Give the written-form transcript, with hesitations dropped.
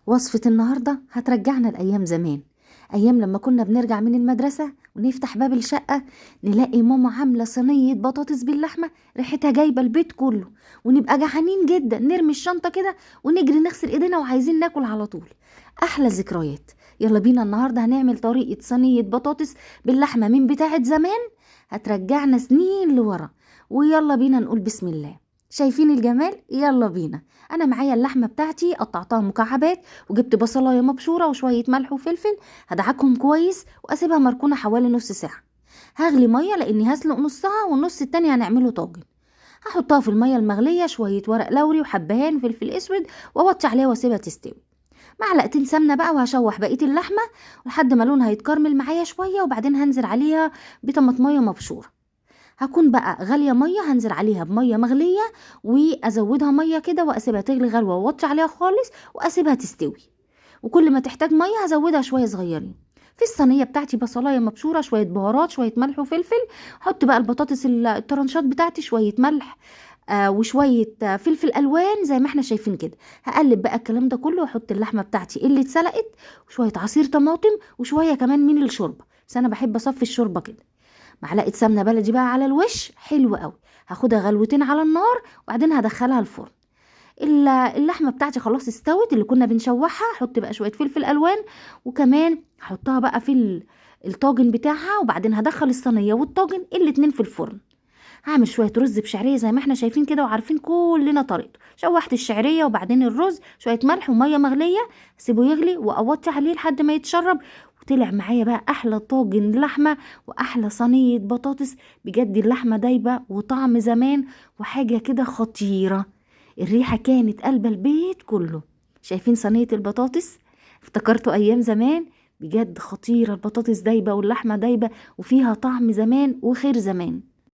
وصفة النهاردة هترجعنا لأيام زمان. أيام لما كنا بنرجع من المدرسة ونفتح باب الشقة نلاقي ماما عاملة صينية بطاطس باللحمة ريحتها جايبة البيت كله، ونبقى جعانين جدا نرمي الشنطة كده ونجري نغسل ايدينا وعايزين ناكل على طول. أحلى ذكريات. يلا بينا النهاردة هنعمل طريقة صينية بطاطس باللحمة من بتاعة زمان، هترجعنا سنين لورا. ويلا بينا نقول بسم الله. شايفين الجمال؟ يلا بينا. انا معايا اللحمه بتاعتي قطعتها مكعبات، وجبت بصلايه مبشوره وشويه ملح وفلفل، هدعكهم كويس واسيبها مركونه حوالي نص ساعه. هغلي ميه لاني هسلق نصها والنص التاني هنعمله طاجن. هحطها في الميه المغليه شويه ورق لوري وحبهان فلفل اسود، واوطي عليها واسيبها تستوي. معلقتين سمنه بقى، وهشوح بقيه اللحمه لحد ما لونها يتكرمل معايا شويه، وبعدين هنزل عليها بطماطميه مبشوره. هكون بقى غاليه ميه، هنزل عليها بميه مغليه وازودها ميه كده واسيبها تغلي غلوه واوطي عليها خالص واسيبها تستوي. وكل ما تحتاج ميه هزودها شويه صغيرين. في الصينيه بتاعتي بصلايه مبشوره، شويه بهارات، شويه ملح وفلفل. احط بقى البطاطس الطرنشات بتاعتي، شويه ملح وشويه فلفل الوان زي ما احنا شايفين كده. هقلب بقى الكلام ده كله واحط اللحمه بتاعتي اللي اتسلقت وشويه عصير طماطم وشويه كمان من الشوربه، بس انا بحب اصفي الشوربه كده. معلقه سمنه بلدي بقى على الوش حلو قوي. هاخدها غلوتين على النار وبعدين هدخلها الفرن. اللحمه بتاعتي خلاص استوت اللي كنا بنشوحها. احط بقى شويه فلفل الوان، وكمان هحطها بقى في الطاجن بتاعها، وبعدين هدخل الصينيه والطاجن الاتنين في الفرن. هعمل شويه رز بشعريه زي ما احنا شايفين كده وعارفين كلنا طريقته. شوحت الشعريه وبعدين الرز، شويه ملح وميه مغليه، اسيبه يغلي واوطي عليه لحد ما يتشرب. وطلع معايا بقى احلى طاجن لحمه واحلى صينيه بطاطس. بجد اللحمه دايبه وطعم زمان وحاجه كده خطيره. الريحه كانت قلب البيت كله. شايفين صينيه البطاطس؟ افتكرتوا ايام زمان. بجد خطيره، البطاطس دايبه واللحمه دايبه وفيها طعم زمان وخير زمان.